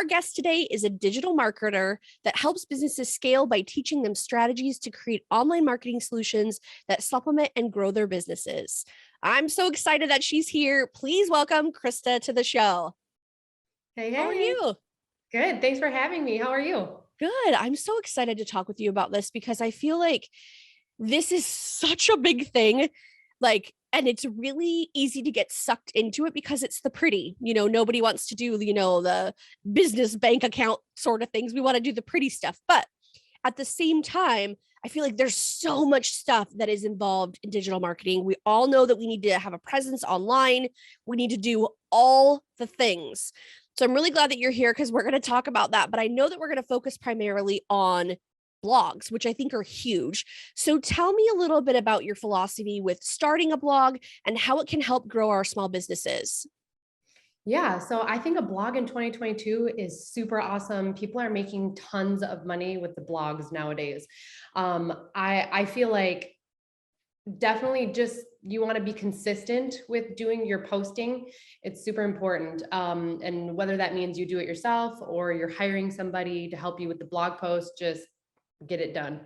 guest today is a digital marketer that helps businesses scale by teaching them strategies to create online marketing solutions that supplement and grow their businesses. I'm so excited that she's here. Please welcome Krista to the show. Hey, How are hey. you? Good. Thanks for having me. How are you? Good. I'm so excited to talk with you about this because I feel like this is such a big thing. And it's really easy to get sucked into it because it's the pretty, nobody wants to do, the business bank account sort of things. We want to do the pretty stuff. But at the same time, I feel like there's so much stuff that is involved in digital marketing. We all know that we need to have a presence online. We need to do all the things. So I'm really glad that you're here because we're going to talk about that. But I know that we're going to focus primarily on blogs, which I think are huge. So tell me a little bit about your philosophy with starting a blog and how it can help grow our small businesses. Yeah, so I think a blog in 2022 is super awesome. People are making tons of money with the blogs nowadays. I feel like definitely just you want to be consistent with doing your posting. It's super important. And whether that means you do it yourself or you're hiring somebody to help you with the blog post, just get it done.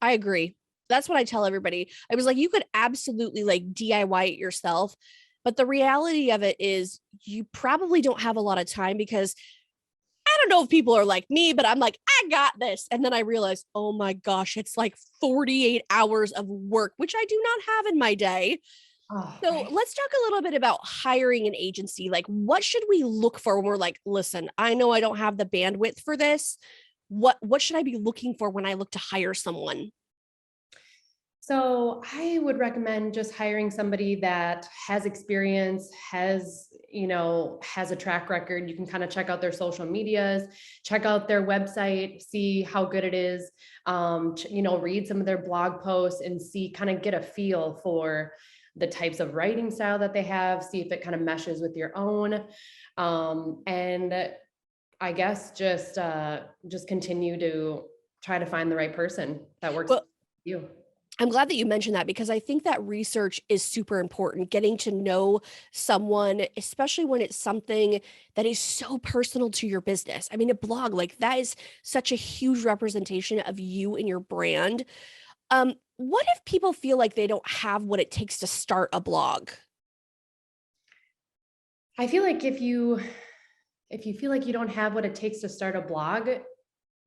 I agree. That's what I tell everybody. I was like, you could absolutely like DIY it yourself. But the reality of it is you probably don't have a lot of time because I don't know if people are like me, but I'm like, I got this. And then I realized, oh my gosh, it's like 48 hours of work, which I do not have in my day. Oh, So right. let's talk a little bit about hiring an agency. Like, what should we look for when we're like, listen, I know I don't have the bandwidth for this. What should I be looking for when I look to hire someone? So I would recommend just hiring somebody that has experience, has a track record. You can kind of check out their social medias, check out their website, see how good it is. Read some of their blog posts and kind of get a feel for the types of writing style that they have, see if it kind of meshes with your own. And I guess just continue to try to find the right person that works for Well, you. I'm glad that you mentioned that because I think that research is super important. Getting to know someone, especially when it's something that is so personal to your business. I mean, a blog, like that is such a huge representation of you and your brand. What if people feel like they don't have what it takes to start a blog? I feel like if you feel like you don't have what it takes to start a blog,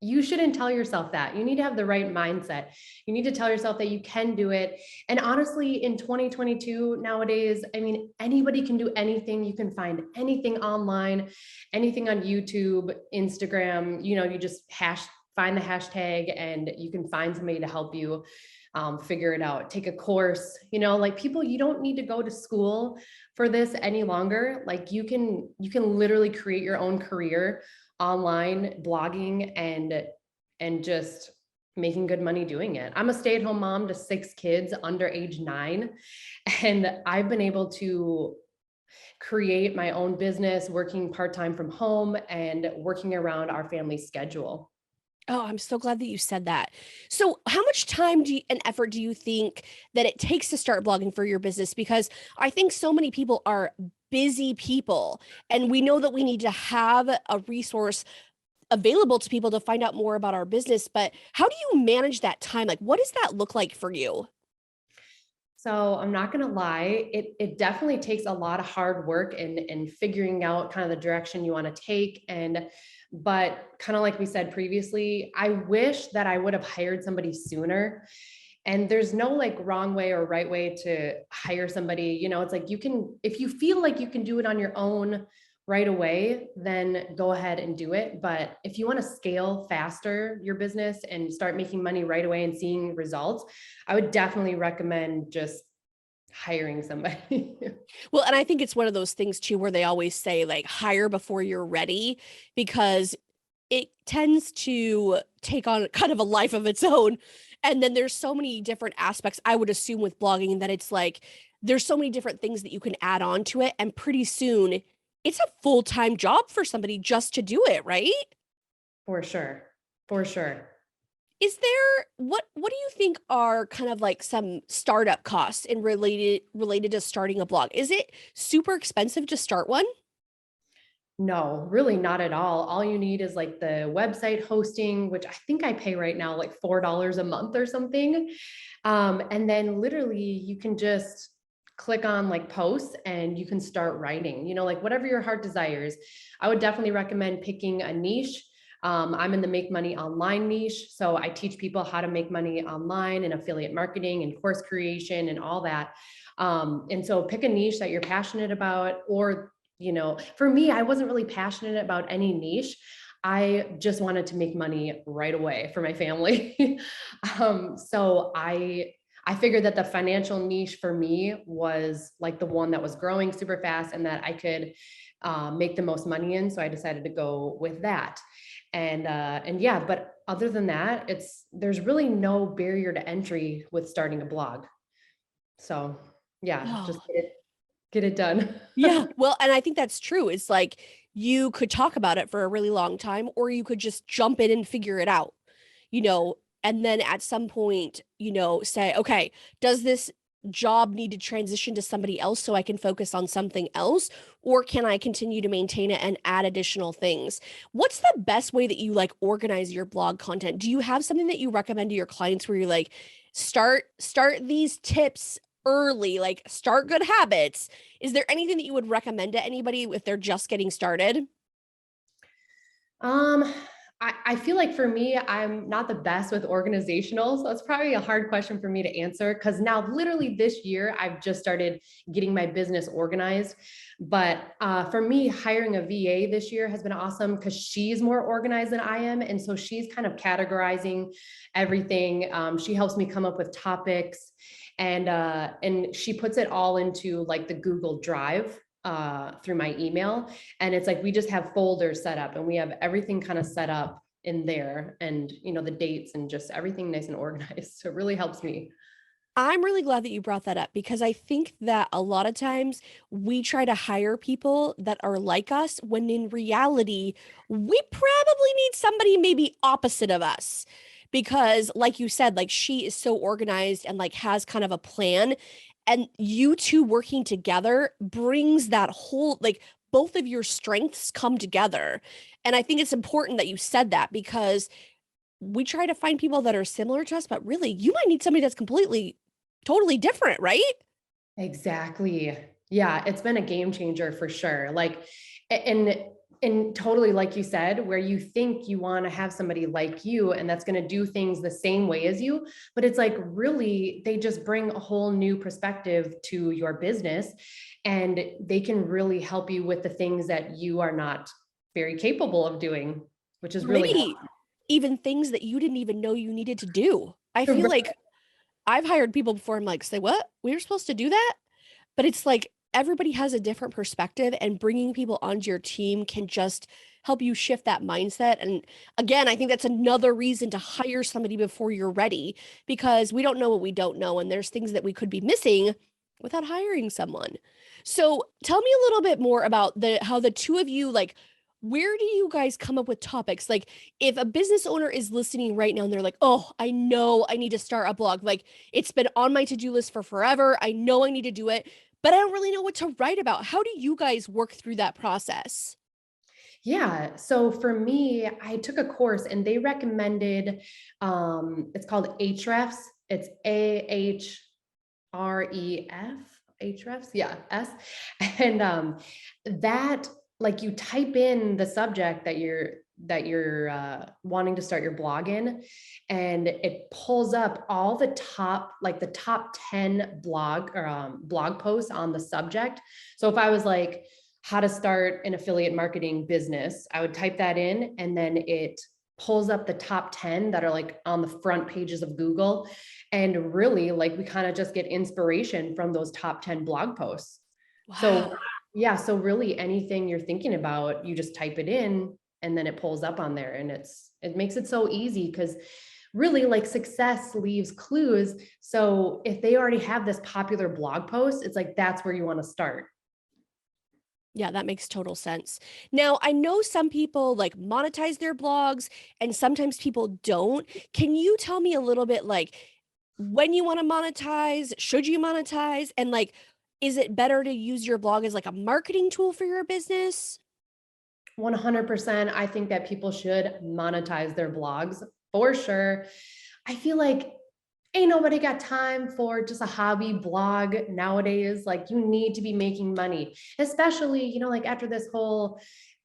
you shouldn't tell yourself that. You need to have the right mindset. You need to tell yourself that you can do it. And honestly, in 2022 nowadays, I mean, anybody can do anything. You can find anything online, anything on YouTube, Instagram, you just find the hashtag and you can find somebody to help you figure it out. Take a course, like people, you don't need to go to school for this any longer. Like you can literally create your own career online blogging and just making good money doing it. I'm a stay-at-home mom to 6 kids under age 9, and I've been able to create my own business working part-time from home and working around our family schedule. Oh, I'm so glad that you said that. So, how much time and effort do you think that it takes to start blogging for your business? Because I think so many people are busy people, and we know that we need to have a resource available to people to find out more about our business. But how do you manage that time? Like, what does that look like for you? So I'm not going to lie, it definitely takes a lot of hard work and figuring out kind of the direction you want to take. But kind of like we said previously, I wish that I would have hired somebody sooner. And there's no like wrong way or right way to hire somebody. It's like if you feel like you can do it on your own right away, then go ahead and do it. But if you want to scale faster your business and start making money right away and seeing results, I would definitely recommend just hiring somebody. Well, and I think it's one of those things too where they always say like hire before you're ready because it tends to take on kind of a life of its own. And then there's so many different aspects, I would assume, with blogging that it's like there's so many different things that you can add on to it. And pretty soon it's a full-time job for somebody just to do it, right? For sure. For sure. Is there what do you think are kind of like some startup costs in related to starting a blog? Is it super expensive to start one? No, really not at all. All you need is like the website hosting, which I think I pay right now like $4 a month or something. And then literally you can just click on like posts and you can start writing, like whatever your heart desires. I would definitely recommend picking a niche. I'm in the make money online niche. So I teach people how to make money online and affiliate marketing and course creation and all that. And so pick a niche that you're passionate about, or for me, I wasn't really passionate about any niche. I just wanted to make money right away for my family. So I figured that the financial niche for me was like the one that was growing super fast and that I could make the most money in. So I decided to go with that. And yeah, but other than that, there's really no barrier to entry with starting a blog. So yeah, just Oh, get it done. yeah. Well, and I think that's true. It's like you could talk about it for a really long time, or you could just jump in and figure it out, you know, and then at some point, say, okay, does this job need to transition to somebody else so I can focus on something else? Or can I continue to maintain it and add additional things? What's the best way that you like organize your blog content? Do you have something that you recommend to your clients where you're like, start these tips early, like start good habits? Is there anything that you would recommend to anybody if they're just getting started? Um, I feel like for me, I'm not the best with organizational. So it's probably a hard question for me to answer because now, literally this year, I've just started getting my business organized. But for me, hiring a VA this year has been awesome because she's more organized than I am. And so she's kind of categorizing everything. She helps me come up with topics, and she puts it all into like the Google Drive through my email. And it's like we just have folders set up and we have everything kind of set up in there, and the dates and just everything nice and organized. So it really helps me. I'm really glad that you brought that up because I think that a lot of times we try to hire people that are like us when in reality, we probably need somebody maybe opposite of us. Because, like you said, like she is so organized and like has kind of a plan. And you two working together brings that whole, like, both of your strengths come together. And I think it's important that you said that because we try to find people that are similar to us, but really, you might need somebody that's completely totally different, right? Exactly. Yeah, it's been a game changer for sure. Like, and and totally like you said, where you think you want to have somebody like you and that's going to do things the same way as you, but it's like really they just bring a whole new perspective to your business, and they can really help you with the things that you are not very capable of doing, which is Or really maybe even things that you didn't even know you needed to do. I feel helpful. like I've hired people before. I'm like, say what? We were supposed to do that? But it's like everybody has a different perspective, and bringing people onto your team can just help you shift that mindset. And again, I think that's another reason to hire somebody before you're ready because we don't know what we don't know. And there's things that we could be missing without hiring someone. So tell me a little bit more about how the two of you like, where do you guys come up with topics? Like if a business owner is listening right now and they're like, oh, I know I need to start a blog. Like it's been on my to-do list for forever. I know I need to do it, but I don't really know what to write about. How do you guys work through that process? Yeah. So for me, I took a course and they recommended, it's called Ahrefs. It's Ahrefs. Yeah. S. And that, like, you type in the subject that you're wanting to start your blog in, and it pulls up all the top 10 blog posts on the subject. So if I was like, how to start an affiliate marketing business, I would type that in, and then it pulls up the top 10 that are like on the front pages of Google. And really, like, we kind of just get inspiration from those top 10 blog posts. So Wow. yeah, so really anything you're thinking about, you just type it in and then it pulls up on there, and it makes it so easy because really, like, success leaves clues. So if they already have this popular blog post, it's like that's where you want to start. Yeah, that makes total sense. Now, I know some people like monetize their blogs and sometimes people don't. Can you tell me a little bit like when you want to monetize, should you monetize, and like is it better to use your blog as like a marketing tool for your business? 100%. I think that people should monetize their blogs for sure. I feel like ain't nobody got time for just a hobby blog nowadays. Like you need to be making money, especially, like after this whole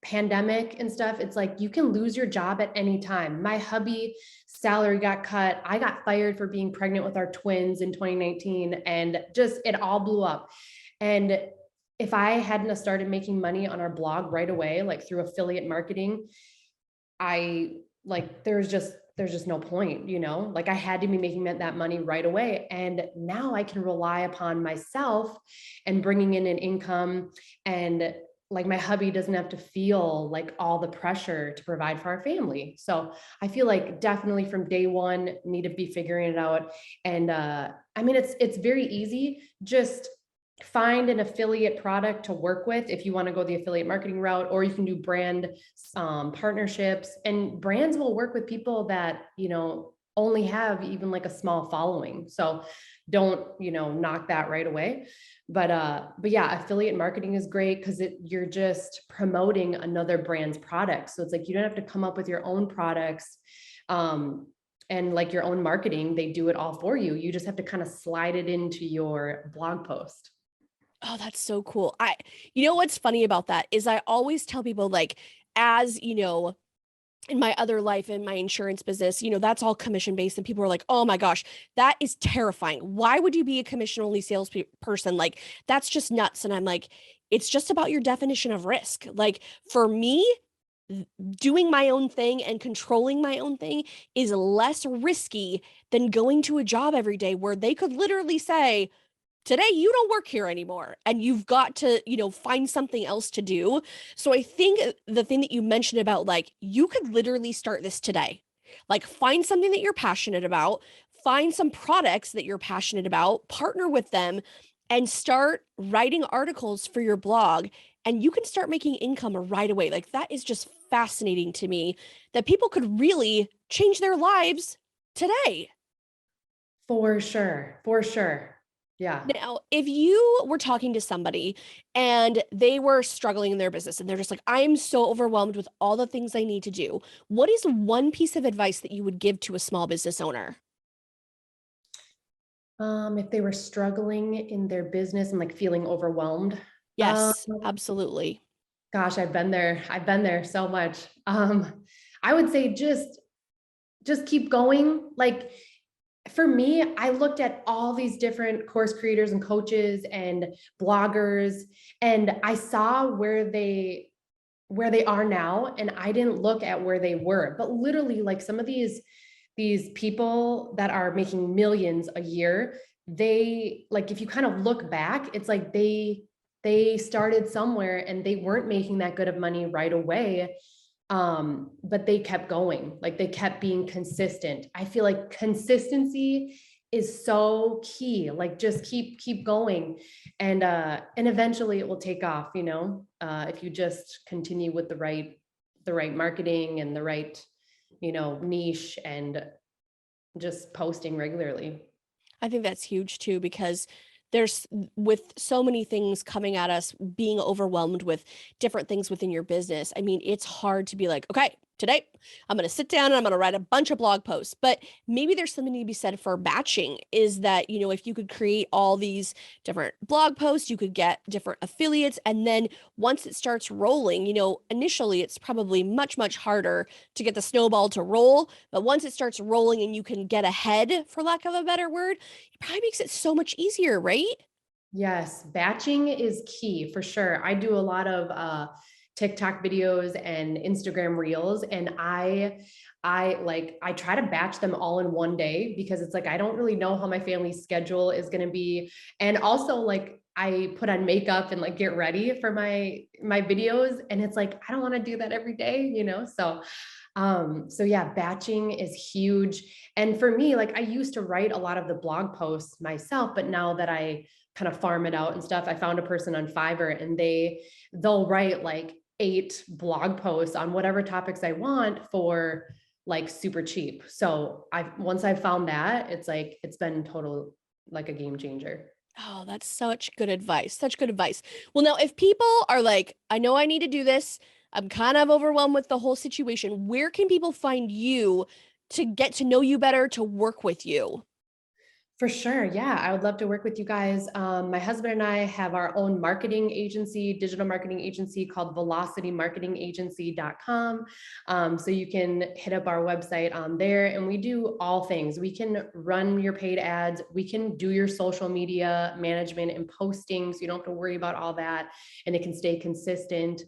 pandemic and stuff. It's like you can lose your job at any time. My hubby salary got cut. I got fired for being pregnant with our twins in 2019, and just it all blew up. And if I hadn't started making money on our blog right away, like through affiliate marketing, I like there's just no point, like I had to be making that money right away. And now I can rely upon myself and bringing in an income. And like my hubby doesn't have to feel like all the pressure to provide for our family. So I feel like definitely from day one, need to be figuring it out. And I mean, it's very easy. Just find an affiliate product to work with if you want to go the affiliate marketing route, or you can do brand partnerships, and brands will work with people that, only have even like a small following. So don't, knock that right away. But yeah, affiliate marketing is great because you're just promoting another brand's product. So it's like you don't have to come up with your own products. And like your own marketing, they do it all for you. You just have to kind of slide it into your blog post. Oh, that's so cool. You know what's funny about that is I always tell people like, as in my other life, in my insurance business, that's all commission based. And people are like, oh my gosh, that is terrifying. Why would you be a commission only sales person? Like, that's just nuts. And I'm like, it's just about your definition of risk. Like for me, doing my own thing and controlling my own thing is less risky than going to a job every day where they could literally say, today you don't work here anymore and you've got to find something else to do. So I think the thing that you mentioned about like you could literally start this today, like find something that you're passionate about, find some products that you're passionate about, partner with them, and start writing articles for your blog, and you can start making income right away. Like that is just fascinating to me that people could really change their lives today. For sure. For sure. Yeah. Now, if you were talking to somebody and they were struggling in their business and they're just like, I'm so overwhelmed with all the things I need to do, what is one piece of advice that you would give to a small business owner? If they were struggling in their business and like feeling overwhelmed. Um, Yes, absolutely. gosh, I've been there. I've been there so much. I would say just keep going. Like for me, I looked at all these different course creators and coaches and bloggers, and I saw where they are now, and I didn't look at where they were. But literally, like some of these people that are making millions a year, they like if you kind of look back, it's like they started somewhere and they weren't making that good of money right away, but they kept going. Like they kept being consistent. I feel like consistency is so key. Like just keep going, and eventually it will take off, if you just continue with the right marketing and the right, niche, and just posting regularly. I think that's huge too, because there's with so many things coming at us, being overwhelmed with different things within your business. I mean, it's hard to be like, okay, today I'm going to sit down and I'm going to write a bunch of blog posts. But maybe there's something to be said for batching, is that, if you could create all these different blog posts, you could get different affiliates. And then once it starts rolling, initially it's probably much, much harder to get the snowball to roll. But once it starts rolling and you can get ahead, for lack of a better word, it probably makes it so much easier, right? Yes, batching is key for sure. I do a lot of TikTok videos and Instagram reels, and I try to batch them all in one day, because it's like I don't really know how my family's schedule is going to be. And also like I put on makeup and like get ready for my videos, and it's like I don't want to do that every day. So yeah, batching is huge. And for me, like I used to write a lot of the blog posts myself, but now that I kind of farm it out and stuff, I found a person on Fiverr, and they'll write like 8 blog posts on whatever topics I want for like super cheap. So once I found that, it's like it's been total like a game changer. Oh, that's such good advice. Such good advice. Well, now, if people are like, I know I need to do this, I'm kind of overwhelmed with the whole situation. Where can people find you to get to know you better, to work with you? For sure. Yeah, I would love to work with you guys. My husband and I have our own marketing agency, digital marketing agency called velocitymarketingagency.com. So you can hit up our website on there, and we do all things. We can run your paid ads, we can do your social media management and posting, so you don't have to worry about all that, and it can stay consistent.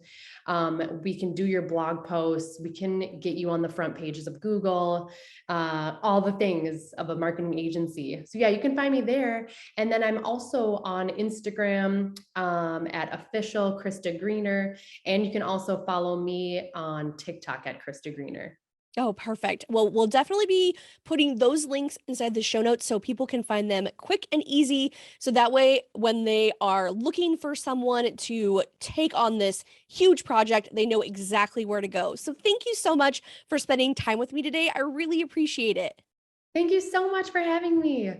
We can do your blog posts, we can get you on the front pages of Google, all the things of a marketing agency. So yeah, you can find me there. And then I'm also on Instagram at official Krista Greener. And you can also follow me on TikTok at Krista Greener. Oh, perfect. Well, we'll definitely be putting those links inside the show notes so people can find them quick and easy. So that way, when they are looking for someone to take on this huge project, they know exactly where to go. So thank you so much for spending time with me today. I really appreciate it. Thank you so much for having me.